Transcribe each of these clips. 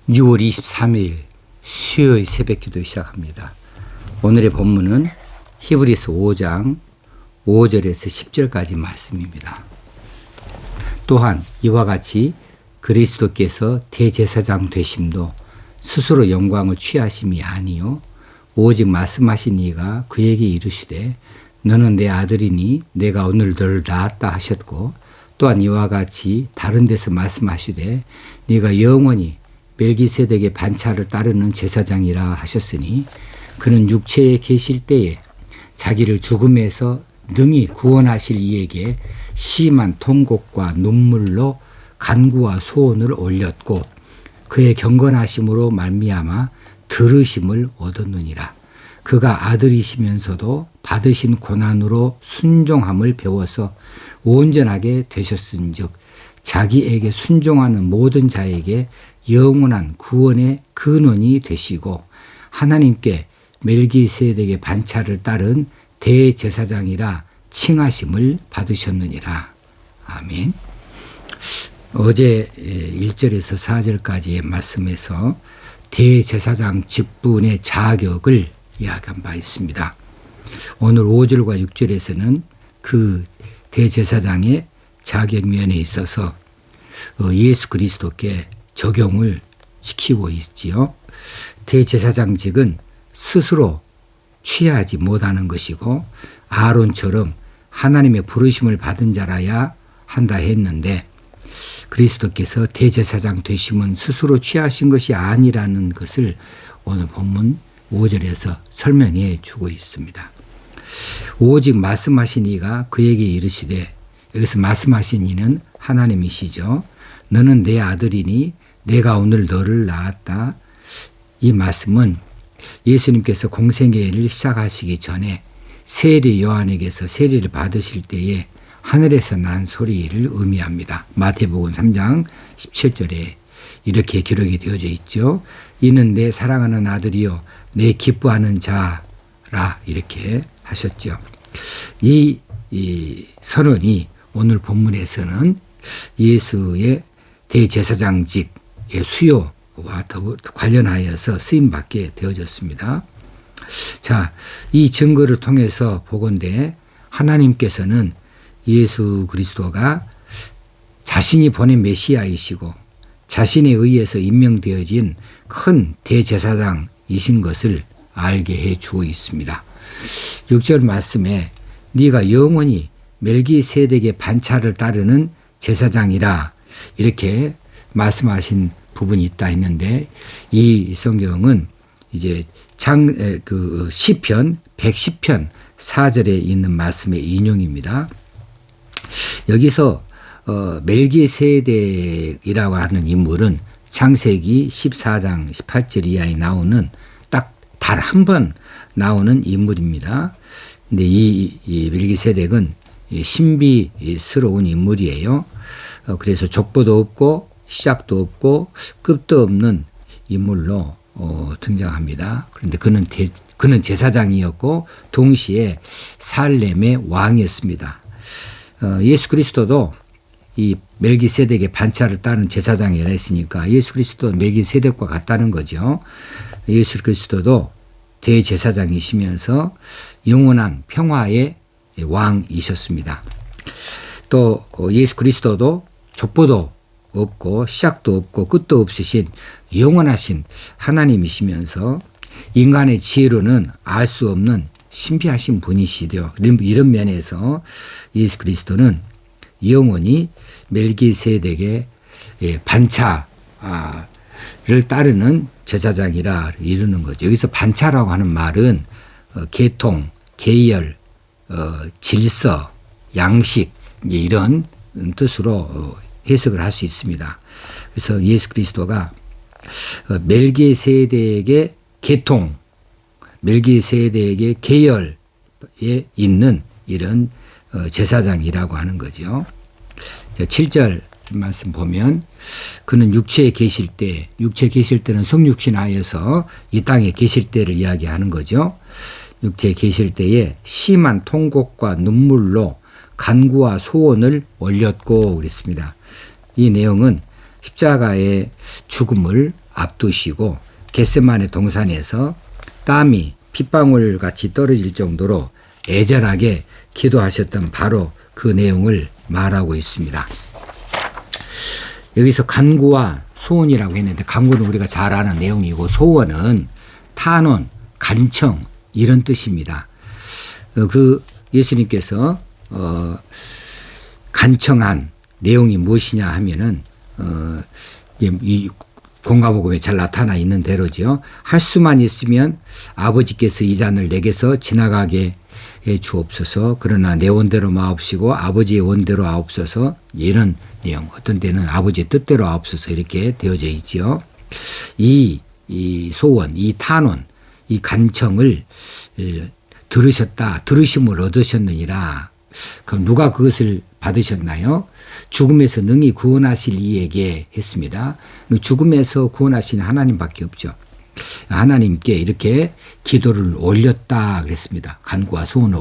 6월 23일 수요일 새벽기도 시작합니다. 오늘의 본문은 히브리서 5장 5절에서 10절까지 말씀입니다. 또한 이와 같이 그리스도께서 대제사장 되심도 스스로 영광을 취하심이 아니요 오직 말씀하신 이가 그에게 이르시되 너는 내 아들이니 내가 오늘 너를 낳았다 하셨고, 또한 이와 같이 다른 데서 말씀하시되 네가 영원히 멜기세덱의 반차를 따르는 제사장이라 하셨으니, 그는 육체에 계실 때에 자기를 죽음에서 능히 구원하실 이에게 심한 통곡과 눈물로 간구와 소원을 올렸고, 그의 경건하심으로 말미암아 들으심을 얻었느니라. 그가 아들이시면서도 받으신 고난으로 순종함을 배워서 온전하게 되셨은즉 자기에게 순종하는 모든 자에게 영원한 구원의 근원이 되시고, 하나님께 멜기세덱의 반차를 따른 대제사장이라 칭하심을 받으셨느니라. 아멘. 어제 1절에서 4절까지의 말씀에서 대제사장 직분의 자격을 이야기한 바 있습니다. 오늘 5절과 6절에서는 그 대제사장의 자격면에 있어서 예수 그리스도께 적용을 시키고 있지요. 대제사장직은 스스로 취하지 못하는 것이고 아론처럼 하나님의 부르심을 받은 자라야 한다 했는데, 그리스도께서 대제사장 되심은 스스로 취하신 것이 아니라는 것을 오늘 본문 5절에서 설명해 주고 있습니다. 오직 말씀하신 이가 그에게 이르시되, 여기서 말씀하신 이는 하나님이시죠. 너는 내 아들이니 내가 오늘 너를 낳았다. 이 말씀은 예수님께서 공생애를 시작하시기 전에 세례 요한에게서 세례를 받으실 때에 하늘에서 난 소리를 의미합니다. 마태복음 3장 17절에 이렇게 기록이 되어져 있죠. 이는 내 사랑하는 아들이요 내 기뻐하는 자라, 이렇게 하셨죠. 이 선언이 오늘 본문에서는 예수의 대제사장직의 수요와 관련하여서 쓰임받게 되어졌습니다. 자, 이 증거를 통해서 보건대 하나님께서는 예수 그리스도가 자신이 보낸 메시아이시고 자신에 의해서 임명되어진 큰 대제사장이신 것을 알게 해 주고 있습니다. 6절 말씀에 네가 영원히 멜기세덱의 반차를 따르는 제사장이라, 이렇게 말씀하신 부분이 있다 했는데, 이 성경은 이제 시편 110편 4절에 있는 말씀의 인용입니다. 여기서 멜기세덱이라고 하는 인물은 창세기 14장 18절 이하에 나오는 딱 단 한 번 나오는 인물입니다. 근데 이 멜기세덱은 신비스러운 인물이에요. 그래서 족보도 없고 시작도 없고 끝도 없는 인물로 등장합니다. 그런데 그는 제사장이었고 동시에 살렘의 왕이었습니다. 예수 그리스도도 이 멜기세덱의 반차를 따른 제사장이라 했으니까 예수 그리스도 멜기세덱과 같다는 거죠. 예수 그리스도도 대제사장이시면서 영원한 평화의 왕이셨습니다. 또 예수 그리스도도 족보도 없고 시작도 없고 끝도 없으신 영원하신 하나님이시면서 인간의 지혜로는 알 수 없는 신비하신 분이시죠. 이런 면에서 예수 그리스도는 영원히 멜기세덱의 반차를 따르는 제사장이라 이르는 거죠. 여기서 반차라고 하는 말은 계통, 계열, 질서, 양식, 이런 뜻으로 해석을 할 수 있습니다. 그래서 예수 그리스도가 멜기세덱의 계통, 멜기세덱의 계열에 있는 이런 제사장이라고 하는 거죠. 7절 말씀 보면 그는 육체에 계실 때는 성육신하여서 이 땅에 계실 때를 이야기하는 거죠. 육체에 계실 때에 심한 통곡과 눈물로 간구와 소원을 올렸고 그랬습니다. 이 내용은 십자가의 죽음을 앞두시고 겟세마네 동산에서 땀이 핏방울 같이 떨어질 정도로 애절하게 기도하셨던 바로 그 내용을 말하고 있습니다. 여기서 간구와 소원이라고 했는데 간구는 우리가 잘 아는 내용이고 소원은 탄원, 간청 이런 뜻입니다. 그 예수님께서 간청한 내용이 무엇이냐 하면은 이 공가복음에 잘 나타나 있는 대로지요. 할 수만 있으면 아버지께서 이 잔을 내게서 지나가게 해 주옵소서. 그러나 내 원대로 마옵시고 아버지의 원대로 하옵소서. 이런 내용. 어떤 때는 아버지의 뜻대로 하옵소서 이렇게 되어져 있지요. 이 소원, 이 탄원, 이 간청을 들으셨다. 들으심을 얻으셨느니라. 그럼 누가 그것을 받으셨나요? 죽음에서 능히 구원하실 이에게 했습니다. 죽음에서 구원하신 하나님밖에 없죠. 하나님께 이렇게 기도를 올렸다 그랬습니다. 간구와 소원을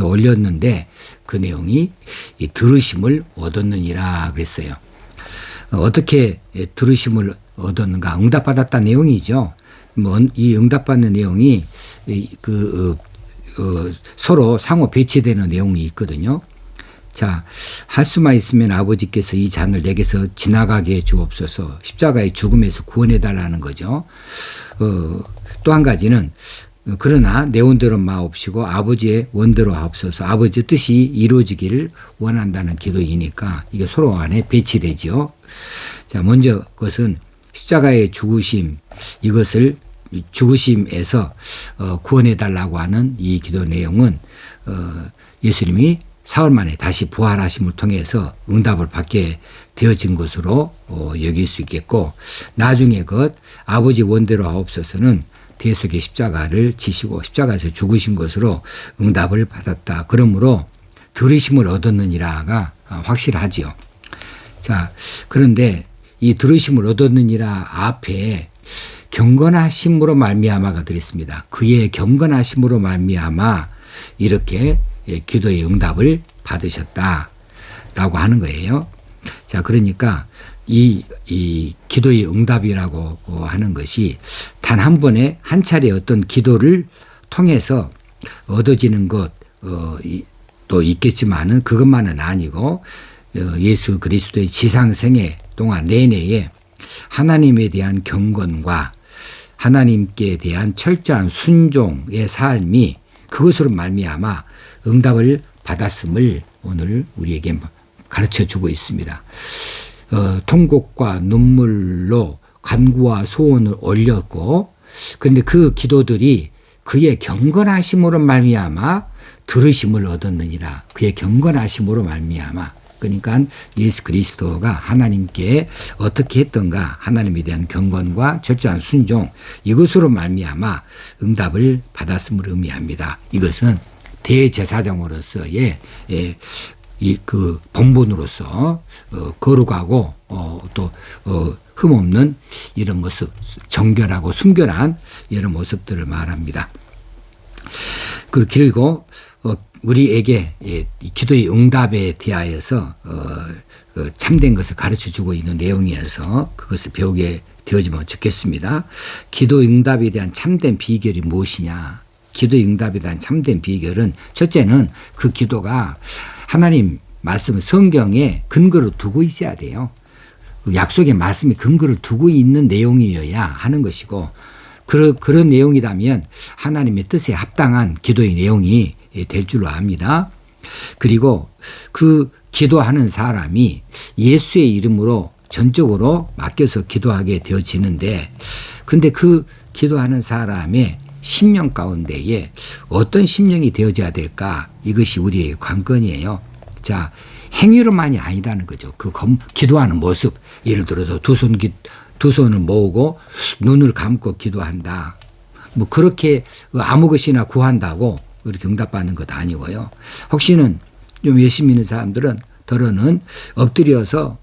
올렸는데 그 내용이 들으심을 얻었느니라 그랬어요. 어떻게 들으심을 얻었는가? 응답받았다는 내용이죠. 이 응답받는 내용이 서로 상호 배치되는 내용이 있거든요. 자, 할 수만 있으면 아버지께서 이 잔을 내게서 지나가게 해 주옵소서. 십자가의 죽음에서 구원해 달라는 거죠. 또 한 가지는 그러나 내 원대로 마옵시고 아버지의 원대로 하옵소서. 아버지 뜻이 이루어지기를 원한다는 기도이니까 이게 서로 간에 배치되지요. 자, 먼저 그것은 십자가의 죽으심, 이것을 죽으심에서 구원해 달라고 하는 이 기도 내용은 예수님이 사흘 만에 다시 부활하심을 통해서 응답을 받게 되어진 것으로 여길 수 있겠고, 나중에 그 아버지 원대로 하옵소서는 대속의 십자가를 지시고 십자가에서 죽으신 것으로 응답을 받았다. 그러므로 들으심을 얻었느니라가 확실하지요. 자, 그런데 이 들으심을 얻었느니라 앞에 경건하심으로 말미암아가 들었습니다. 그의 경건하심으로 말미암아 이렇게 기도의 응답을 받으셨다라고 하는 거예요. 자, 그러니까 이 기도의 응답이라고 하는 것이 단 한 번에 한 차례 어떤 기도를 통해서 얻어지는 것도 있겠지만은 그것만은 아니고 예수 그리스도의 지상생애 동안 내내에 하나님에 대한 경건과 하나님께 대한 철저한 순종의 삶이 그것으로 말미암아 응답을 받았음을 오늘 우리에게 가르쳐 주고 있습니다. 통곡과 눈물로 간구와 소원을 올렸고, 그런데 그 기도들이 그의 경건하심으로 말미암아 들으심을 얻었느니라. 그의 경건하심으로 말미암아. 그러니까 예수 그리스도가 하나님께 어떻게 했던가, 하나님에 대한 경건과 철저한 순종, 이것으로 말미암아 응답을 받았음을 의미합니다. 이것은 대제사장으로서의 그 본분으로서 거룩하고 또 흠없는 이런 모습, 정결하고 순결한 이런 모습들을 말합니다. 그리고 우리에게 기도의 응답에 대하여서 참된 것을 가르쳐주고 있는 내용이어서 그것을 배우게 되어지면 좋겠습니다. 기도 응답에 대한 참된 비결이 무엇이냐? 기도의 응답에 대한 참된 비결은 첫째는 그 기도가 하나님 말씀 성경에 근거를 두고 있어야 돼요. 약속의 말씀에 근거를 두고 있는 내용이어야 하는 것이고, 그런 내용이라면 하나님의 뜻에 합당한 기도의 내용이 될 줄로 압니다. 그리고 그 기도하는 사람이 예수의 이름으로 전적으로 맡겨서 기도하게 되어지는데, 근데 그 기도하는 사람의 심령 가운데에 어떤 심령이 되어져야 될까? 이것이 우리의 관건이에요. 자, 행위로만이 아니다는 거죠. 그 기도하는 모습. 예를 들어서 두 손을 모으고 눈을 감고 기도한다. 뭐 그렇게 아무 것이나 구한다고 그렇게 응답받는 것 아니고요. 혹시는 좀 열심히 있는 사람들은 더러는 엎드려서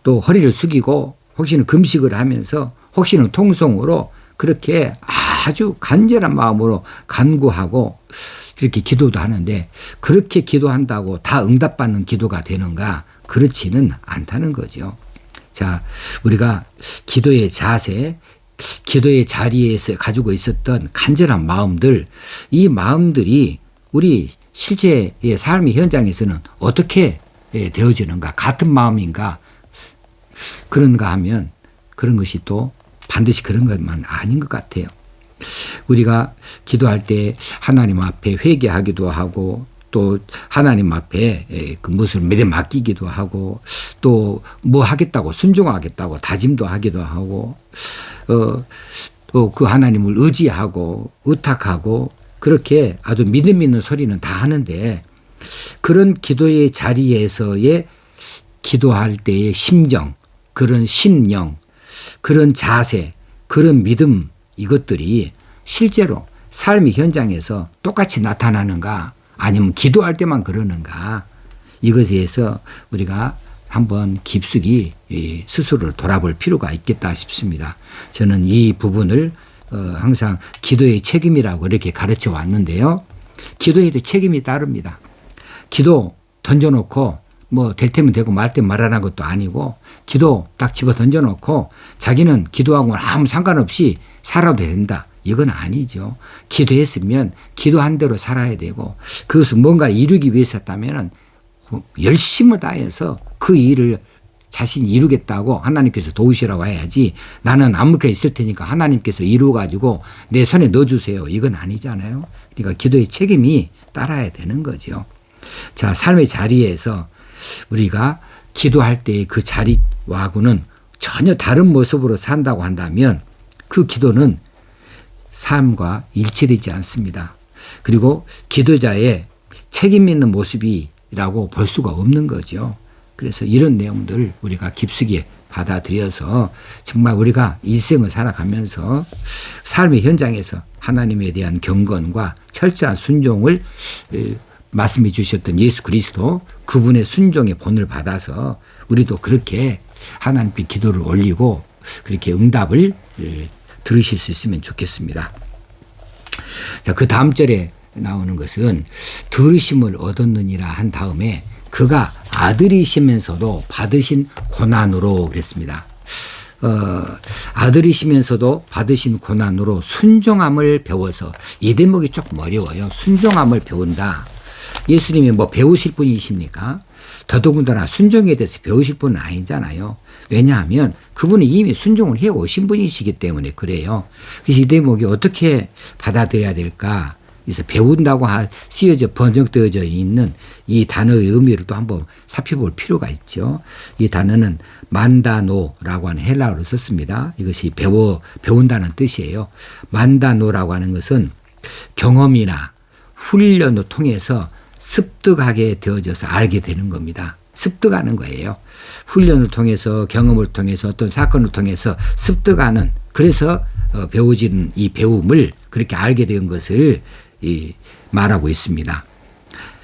또 허리를 숙이고 혹시는 금식을 하면서 혹시는 통성으로 그렇게 아주 간절한 마음으로 간구하고 이렇게 기도도 하는데, 그렇게 기도한다고 다 응답받는 기도가 되는가? 그렇지는 않다는 거죠. 자, 우리가 기도의 자세, 기도의 자리에서 가지고 있었던 간절한 마음들, 이 마음들이 우리 실제의 삶의 현장에서는 어떻게 되어지는가, 같은 마음인가, 그런가 하면 그런 것이 또 반드시 그런 것만 아닌 것 같아요. 우리가 기도할 때 하나님 앞에 회개하기도 하고 또 하나님 앞에 그 무엇을 매일 맡기기도 하고 또 뭐 하겠다고 순종하겠다고 다짐도 하기도 하고 또 그 하나님을 의지하고 의탁하고 그렇게 아주 믿음 있는 소리는 다 하는데 그런 기도의 자리에서의 기도할 때의 심정, 그런 심령, 그런 자세, 그런 믿음 이것들이 실제로 삶의 현장에서 똑같이 나타나는가 아니면 기도할 때만 그러는가 이것에 대해서 우리가 한번 깊숙이 스스로를 돌아볼 필요가 있겠다 싶습니다. 저는 이 부분을 항상 기도의 책임이라고 이렇게 가르쳐 왔는데요. 기도에도 책임이 따릅니다. 기도 던져놓고 뭐 될 테면 되고 말 때면 말하는 것도 아니고 기도 딱 집어 던져놓고 자기는 기도하고는 아무 상관없이 살아도 된다. 이건 아니죠. 기도했으면 기도한 대로 살아야 되고 그것은 뭔가 이루기 위해서였다면 열심을 다해서 그 일을 자신이 이루겠다고 하나님께서 도우시라고 해야지 나는 아무렇게 있을 테니까 하나님께서 이루어가지고 내 손에 넣어주세요. 이건 아니잖아요. 그러니까 기도의 책임이 따라야 되는 거죠. 자, 삶의 자리에서 우리가 기도할 때의 그 자리와는 전혀 다른 모습으로 산다고 한다면 그 기도는 삶과 일치되지 않습니다. 그리고 기도자의 책임 있는 모습이라고 볼 수가 없는 거죠. 그래서 이런 내용들 우리가 깊숙이 받아들여서 정말 우리가 일생을 살아가면서 삶의 현장에서 하나님에 대한 경건과 철저한 순종을 말씀해 주셨던 예수 그리스도 그분의 순종의 본을 받아서 우리도 그렇게 하나님께 기도를 올리고 그렇게 응답을 들으실 수 있으면 좋겠습니다. 자, 그 다음 절에 나오는 것은 들으심을 얻었느니라 한 다음에 그가 아들이시면서도 받으신 고난으로 그랬습니다. 아들이시면서도 받으신 고난으로 순종함을 배워서 이 대목이 조금 어려워요. 순종함을 배운다. 예수님이 뭐 배우실 분이십니까? 더더군다나 순종에 대해서 배우실 분은 아니잖아요. 왜냐하면 그분이 이미 순종을 해오신 분이시기 때문에 그래요. 그래서 이 대목이 어떻게 받아들여야 될까? 그래서 배운다고 쓰여져 번역되어져 있는 이 단어의 의미를 또 한번 살펴볼 필요가 있죠. 이 단어는 만다노라고 하는 헬라어로 썼습니다. 이것이 배운다는 뜻이에요. 만다노라고 하는 것은 경험이나 훈련을 통해서 습득하게 되어져서 알게 되는 겁니다. 습득하는 거예요. 훈련을 통해서 경험을 통해서 어떤 사건을 통해서 습득하는 그래서 배워진 이 배움을 그렇게 알게 된 것을 말하고 있습니다.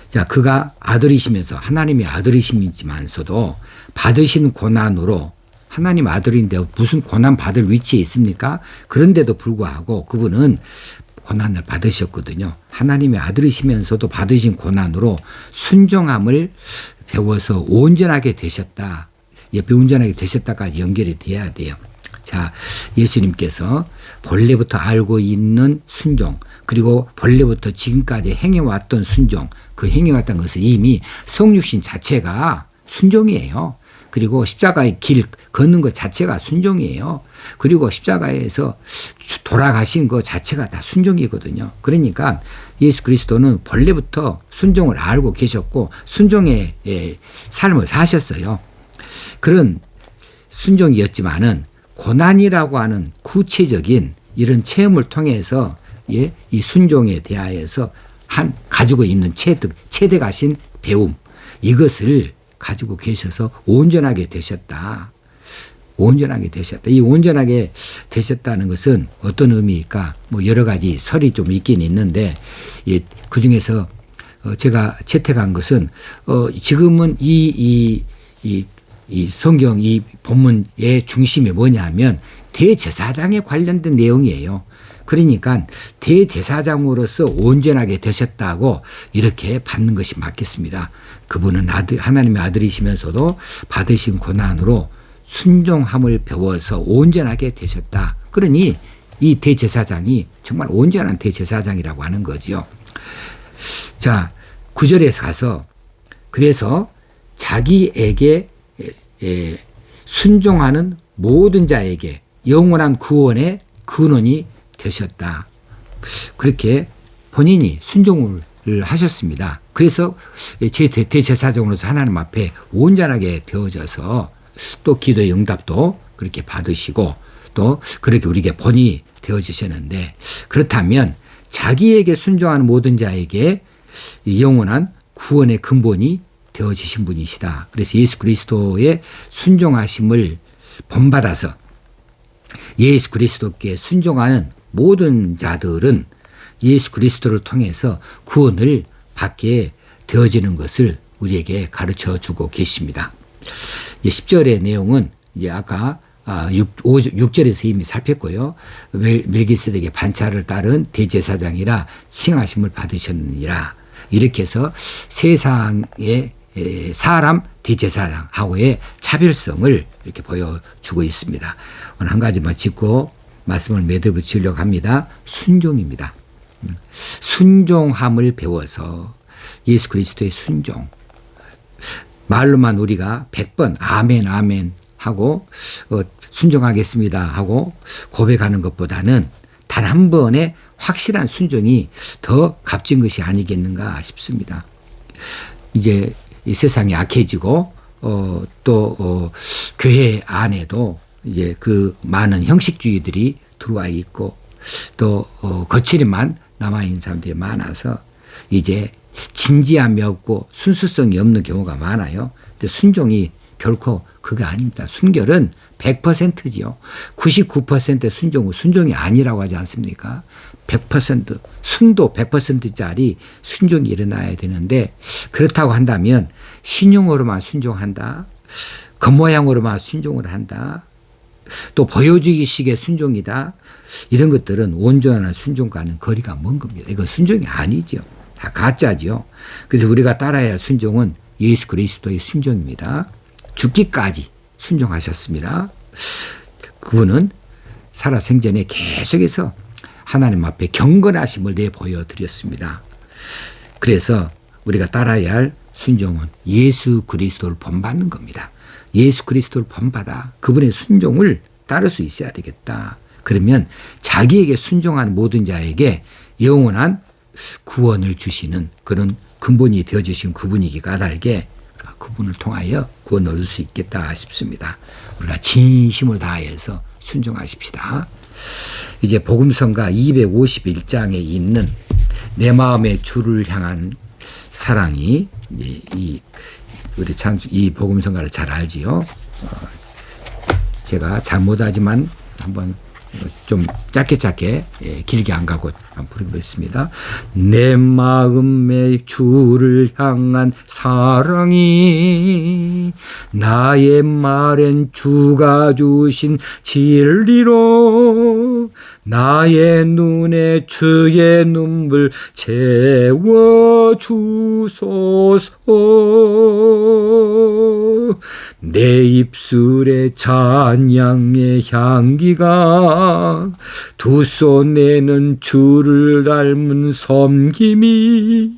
자, 그가 아들이시면서 하나님의 아들이시지만서도 받으신 고난으로 하나님 아들인데 무슨 고난 받을 위치에 있습니까? 그런데도 불구하고 그분은 고난을 받으셨거든요. 하나님의 아들이시면서도 받으신 고난으로 순종함을 배워서 온전하게 되셨다. 옆에 온전하게 되셨다까지 연결이 돼야 돼요. 자, 예수님께서 본래부터 알고 있는 순종 그리고 본래부터 지금까지 행해왔던 순종 그 행해왔던 것은 이미 성육신 자체가 순종이에요. 그리고 십자가의 길 걷는 것 자체가 순종이에요. 그리고 십자가에서 돌아가신 것 자체가 다 순종이거든요. 그러니까 예수 그리스도는 본래부터 순종을 알고 계셨고 순종의 삶을 사셨어요. 그런 순종이었지만은 고난이라고 하는 구체적인 이런 체험을 통해서 이 순종에 대하여서 가지고 있는 체득하신 배움 이것을 가지고 계셔서 온전하게 되셨다. 온전하게 되셨다. 이 온전하게 되셨다는 것은 어떤 의미일까? 뭐 여러 가지 설이 좀 있긴 있는데 그 중에서 제가 채택한 것은 지금은 이 성경 이 본문의 중심이 뭐냐면 대제사장에 관련된 내용이에요. 그러니까 대제사장으로서 온전하게 되셨다고 이렇게 받는 것이 맞겠습니다. 그분은 하나님의 아들이시면서도 받으신 고난으로 순종함을 배워서 온전하게 되셨다. 그러니 이 대제사장이 정말 온전한 대제사장이라고 하는 거지요. 자, 9절에 가서 그래서 자기에게 순종하는 모든 자에게 영원한 구원의 근원이 되셨다. 그렇게 본인이 순종을 하셨습니다. 그래서 대제사장으로서 하나님 앞에 온전하게 되어져서 또 기도의 응답도 그렇게 받으시고 또 그렇게 우리에게 본이 되어주셨는데, 그렇다면 자기에게 순종하는 모든 자에게 영원한 구원의 근본이 되어지신 분이시다. 그래서 예수 그리스도의 순종하심을 본받아서 예수 그리스도께 순종하는 모든 자들은 예수 그리스도를 통해서 구원을 받게 되어지는 것을 우리에게 가르쳐 주고 계십니다. 10절의 내용은 이제 아까 6절에서 이미 살폈고요. 멜기세덱의 반차를 따른 대제사장이라 칭하심을 받으셨느니라. 이렇게 해서 세상의 사람 대제사장하고의 차별성을 이렇게 보여주고 있습니다. 오늘 한 가지만 짚고 말씀을 맺어붙이려고 합니다. 순종입니다. 순종함을 배워서 예수 그리스도의 순종. 말로만 우리가 100번 아멘 아멘 하고 순종하겠습니다 하고 고백하는 것보다는 단 한 번의 확실한 순종이 더 값진 것이 아니겠는가 싶습니다. 이제 이 세상이 악해지고 또 교회 안에도 이제 그 많은 형식주의들이 들어와 있고 또 거칠이만 남아 있는 사람들이 많아서 이제 진지함이 없고 순수성이 없는 경우가 많아요. 근데 순종이 결코 그게 아닙니다. 순결은 100%지요. 99% 순종은 순종이 아니라고 하지 않습니까? 100% 순도 100%짜리 순종이 일어나야 되는데, 그렇다고 한다면 신용으로만 순종한다, 겉모양으로만 순종을 한다, 또 보여주기식의 순종이다, 이런 것들은 온전한 순종과는 거리가 먼 겁니다. 이건 순종이 아니죠. 다 가짜죠. 그래서 우리가 따라야 할 순종은 예수 그리스도의 순종입니다. 죽기까지 순종하셨습니다. 그분은 살아생전에 계속해서 하나님 앞에 경건하심을 내보여 드렸습니다. 그래서 우리가 따라야 할 순종은 예수 그리스도를 본받는 겁니다. 예수 그리스도를 본받아 그분의 순종을 따를 수 있어야 되겠다. 그러면 자기에게 순종한 모든 자에게 영원한 구원을 주시는 그런 근본이 되어주신 그분이기 까닭에 그분을 통하여 구원을 얻을 수 있겠다 싶습니다. 우리가 진심을 다해서 순종하십시다. 이제 복음성가 251장에 있는 내 마음의 주를 향한 사랑이 우리 이 복음성가를 잘 알지요. 제가 잘못하지만 한번 좀 짧게 길게 안 가고 한번 부르겠습니다. 내 마음의 주를 향한 사랑이 나의 말엔 주가 주신 진리로 나의 눈에 주의 눈물 채워주소서. 내 입술에 찬양의 향기가 두 손에는 주를 닮은 섬김이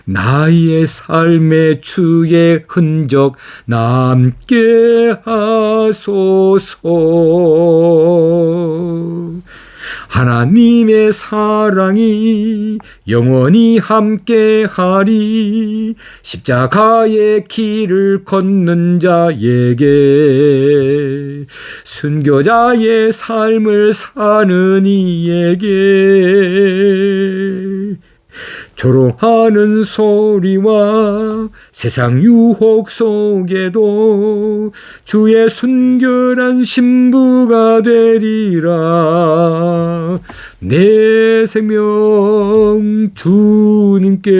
나의 삶의 주의 흔적 남게 하소서. 하나님의 사랑이 영원히 함께하리. 십자가의 길을 걷는 자에게 순교자의 삶을 사는 이에게 조롱하는 소리와 세상 유혹 속에도 주의 순결한 신부가 되리라. 내 생명 주님께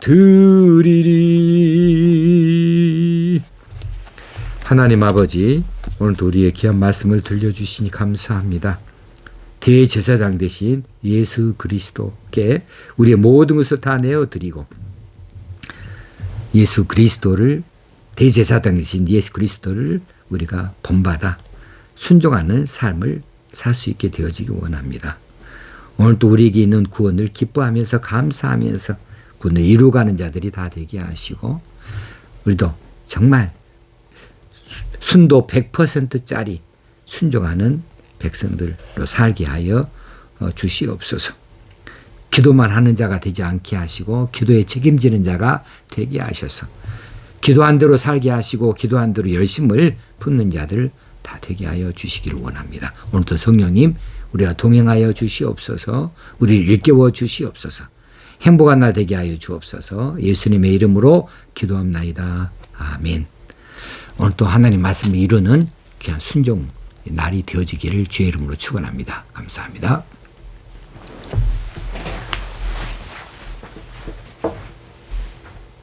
드리리. 하나님 아버지, 오늘도 우리의 귀한 말씀을 들려주시니 감사합니다. 대제사장 되신 예수 그리스도께 우리의 모든 것을 다 내어드리고 예수 그리스도를, 대제사장 되신 예수 그리스도를 우리가 본받아 순종하는 삶을 살 수 있게 되어지기 원합니다. 오늘도 우리에게 있는 구원을 기뻐하면서 감사하면서 구원을 이루어가는 자들이 다 되게 하시고 우리도 정말 순도 100%짜리 순종하는 백성들로 살게 하여 주시옵소서. 기도만 하는 자가 되지 않게 하시고 기도에 책임지는 자가 되게 하셔서 기도한 대로 살게 하시고 기도한 대로 열심을 붓는 자들 다 되게 하여 주시기를 원합니다. 오늘도 성령님 우리와 동행하여 주시옵소서. 우리를 일깨워 주시옵소서. 행복한 날 되게 하여 주옵소서. 예수님의 이름으로 기도합나이다. 아멘. 오늘 또 하나님 말씀을 이루는 귀한 순종 날이 되어지기를 주의 이름으로 축원합니다. 감사합니다.